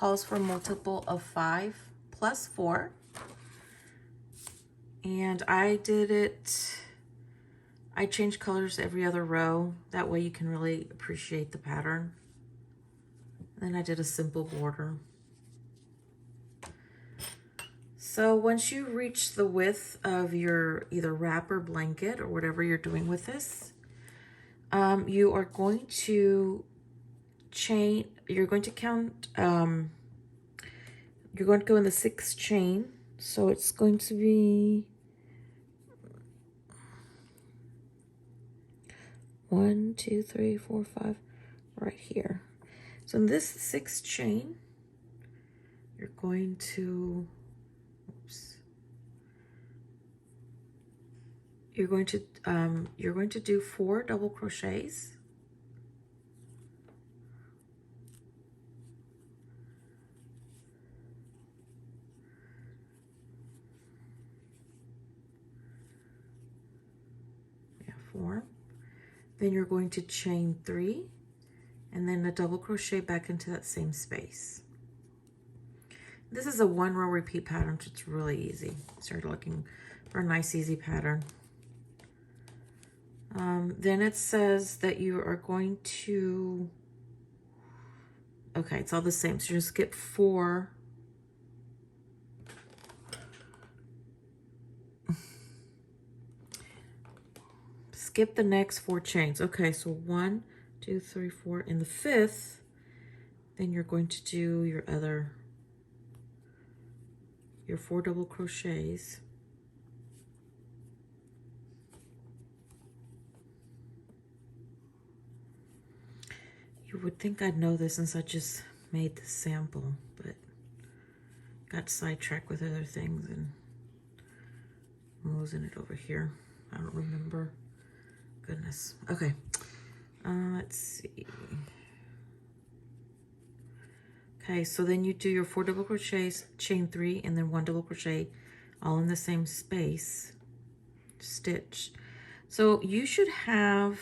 calls for a multiple of 5 plus 4. And I changed colors every other row. That way you can really appreciate the pattern. And then I did a simple border. So once you reach the width of your either wrap or blanket or whatever you're doing with this, you are going to you're going to count, you're going to go in the 6th chain. So it's going to be 1, 2, 3, 4, 5, right here. So in this 6th chain, you're going to, you're going to do 4 double crochets. Yeah, 4. Then you're going to chain 3 and then a double crochet back into that same space. This is a 1 row repeat pattern, so it's really easy. Start looking for a nice easy pattern. Then it says that you are going to, okay, it's all the same. So you just skip 4. Skip the next 4 chains. Okay, so 1, 2, 3, 4. In the 5th, then you're going to do your 4 double crochets. You would think I'd know this since I just made the sample, but got sidetracked with other things and I'm losing it over here. I don't remember. Goodness. Okay. Let's see. Okay, so then you do your 4 double crochets, chain 3, and then 1 double crochet, all in the same space, stitch. So you should have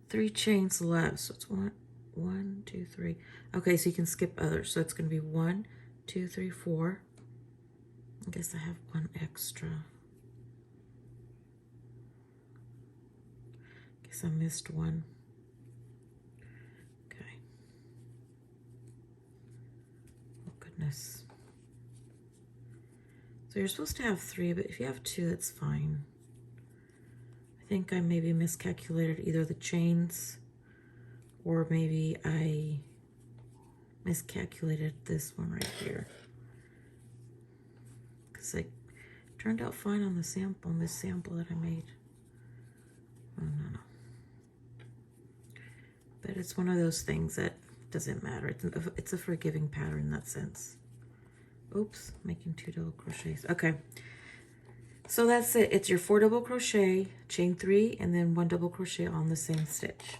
3 chains left. So it's 1, 2, 3. Okay, so you can skip others. So it's going to be 1, 2, 3, 4. I guess I have 1 extra. Guess I missed 1. Okay. Oh goodness. So you're supposed to have 3, but if you have 2, that's fine. I think I maybe miscalculated either the chains or maybe I miscalculated this one right here. Because it turned out fine on the sample, on this sample that I made. Oh, no. But it's one of those things that doesn't matter. It's a forgiving pattern in that sense. Oops, making 2 double crochets. Okay. So that's it. It's your 4 double crochet, chain 3, and then 1 double crochet on the same stitch.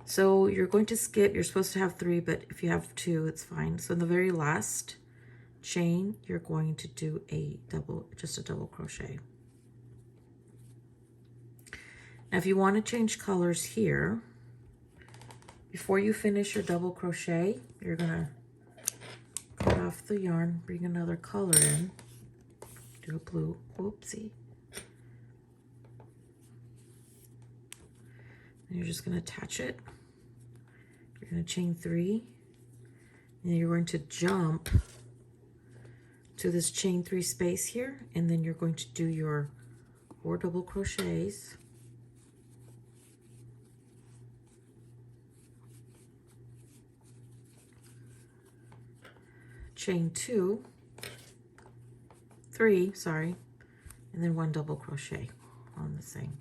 So you're going to skip, you're supposed to have 3, but if you have 2, it's fine. So in the very last chain, you're going to do just a double crochet. Now if you want to change colors here, before you finish your double crochet, you're gonna cut off the yarn, bring another color in. Do a blue, whoopsie. And you're just going to attach it. You're going to chain 3. And you're going to jump to this chain 3 space here. And then you're going to do your 4 double crochets. Chain 2. 3, sorry, and then 1 double crochet on the same.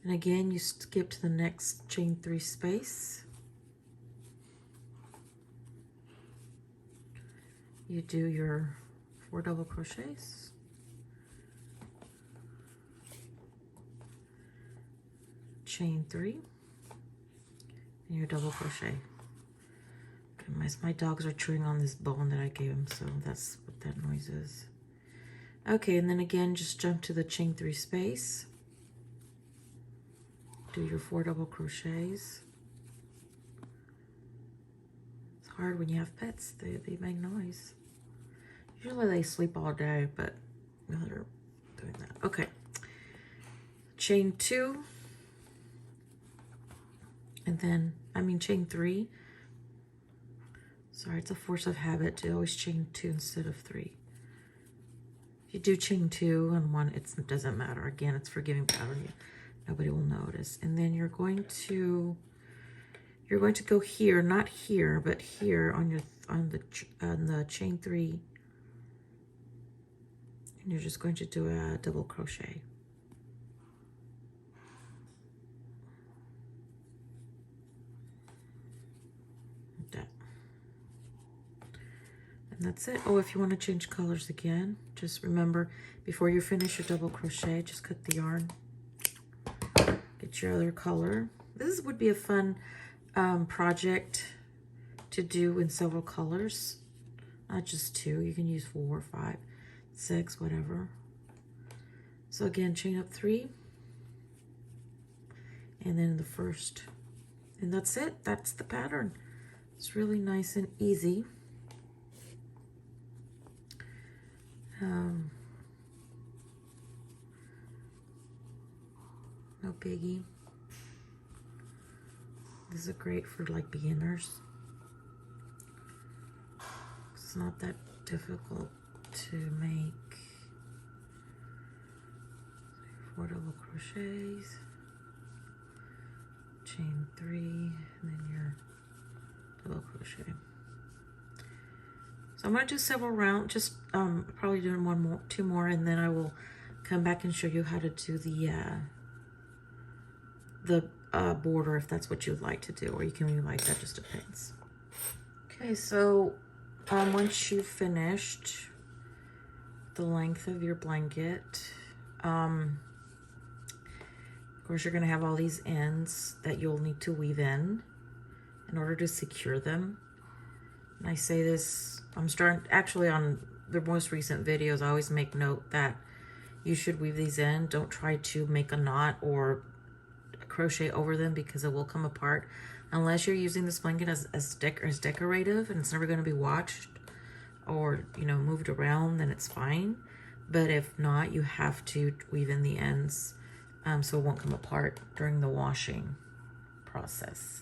And again, you skip to the next chain 3 space. You do your 4 double crochets. Chain 3, and your double crochet. My dogs are chewing on this bone that I gave them, so that's what that noise is. Okay, and then again, just jump to the chain 3 space. Do your 4 double crochets. hard when you have pets. They make noise. Usually they sleep all day, but now they're doing that. Okay. Chain 2. And then, chain 3. Sorry, it's a force of habit to always chain 2 instead of 3. If you do chain 2 and 1, it doesn't matter. Again, it's forgiving pattern. Nobody will notice. And then you're going to go here, not here, but here on the chain 3. And you're just going to do a double crochet. Like that. And that's it. Oh, if you want to change colors again, just remember, before you finish your double crochet, just cut the yarn. Get your other color. This would be a fun project to do in several colors. Not just 2. You can use 4, 5, 6, whatever. So again, chain up 3. And then the first. And that's it. That's the pattern. It's really nice and easy. No biggie. This is great for like beginners. It's not that difficult to make. 4 double crochets, chain 3, and then your double crochet. So I'm going to do several rounds, just probably doing 2 more, and then I will come back and show you how to do the border if that's what you'd like to do, or you can leave like that, just depends. Okay, so once you've finished the length of your blanket, of course you're going to have all these ends that you'll need to weave in order to secure them. And I say this, I'm starting, actually on the most recent videos, I always make note that you should weave these in. Don't try to make a knot or crochet over them, because it will come apart unless you're using this blanket as decorative, and it's never going to be washed or moved around. Then it's fine. But if not, you have to weave in the ends so it won't come apart during the washing process.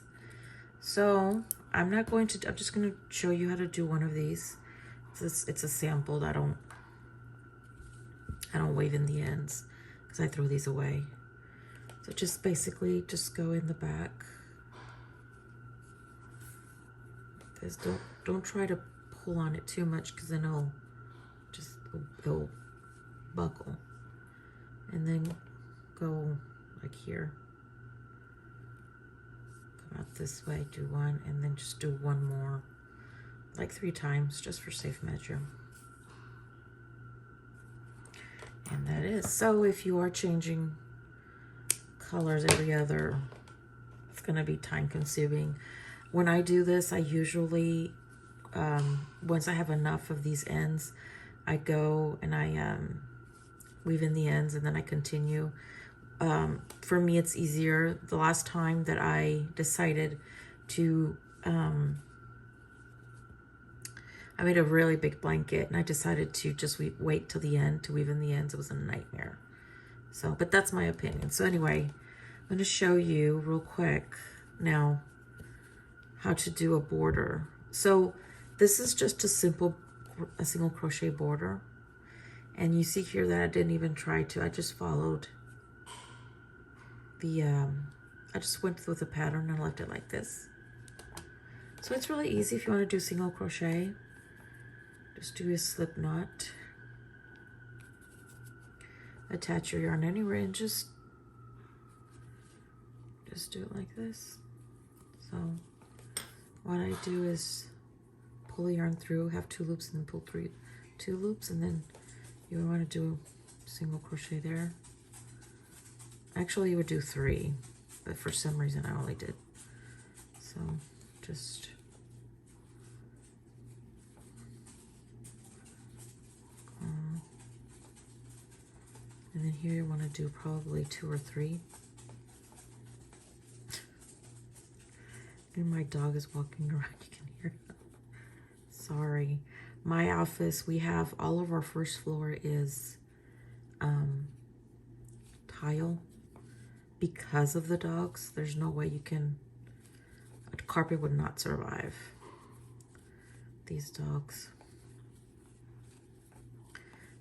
So I'm just going to show you how to do one of these. It's a sample. I don't weave in the ends because I throw these away. So just basically just go in the back. This, don't try to pull on it too much, because then it'll buckle. And then go like here. Come out this way, do 1, and then just do 1 more, like 3 times, just for safe measure. And that is. So if you are changing colors every other, it's going to be time consuming. When I do this, I usually, once I have enough of these ends, I go and I weave in the ends, and then I continue. For me, it's easier. The last time that I decided to, I made a really big blanket, and I decided to just wait till the end to weave in the ends. It was a nightmare. So, but that's my opinion. So anyway, I'm going to show you real quick now how to do a border. So this is just a single crochet border. And you see here that I didn't even try to, I just followed the, I just went with the pattern and left it like this. So it's really easy if you want to do single crochet. Just do a slip knot. Attach your yarn anywhere and just do it like this. So what I do is pull the yarn through, have 2 loops, and then pull 2 loops, and then you want to do a single crochet there. Actually, you would do 3, but for some reason I only did. So just and then here you want to do probably 2 or 3. And my dog is walking around, you can hear him. Sorry. My office, we have all of our first floor is tile because of the dogs. There's no way you can, a carpet would not survive these dogs.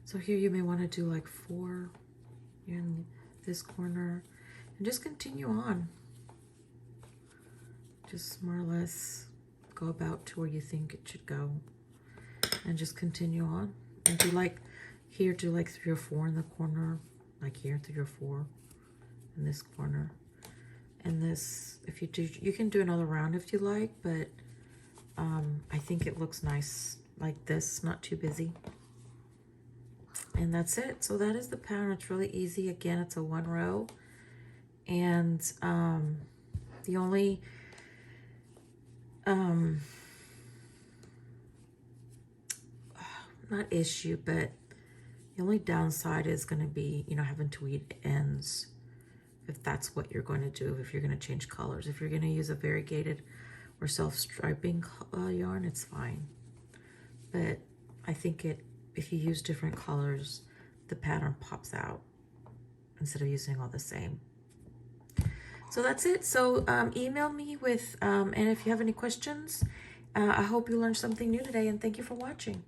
So here you may want to do like 4 here in this corner and just continue on. Just more or less go about to where you think it should go and just continue on. And do like here, do like 3 or 4 in the corner, like here 3 or 4 in this corner. And this, if you do, you can do another round if you like, but I think it looks nice like this, not too busy. And that's it. So that is the pattern. It's really easy. Again, it's a 1 row. And the only not issue, but the only downside is going to be, you know, having to weed ends if that's what you're going to do, if you're going to change colors. If you're going to use a variegated or self-striping yarn, it's fine. But I think if you use different colors, the pattern pops out instead of using all the same. So that's it. So email me with, and if you have any questions, I hope you learned something new today, and thank you for watching.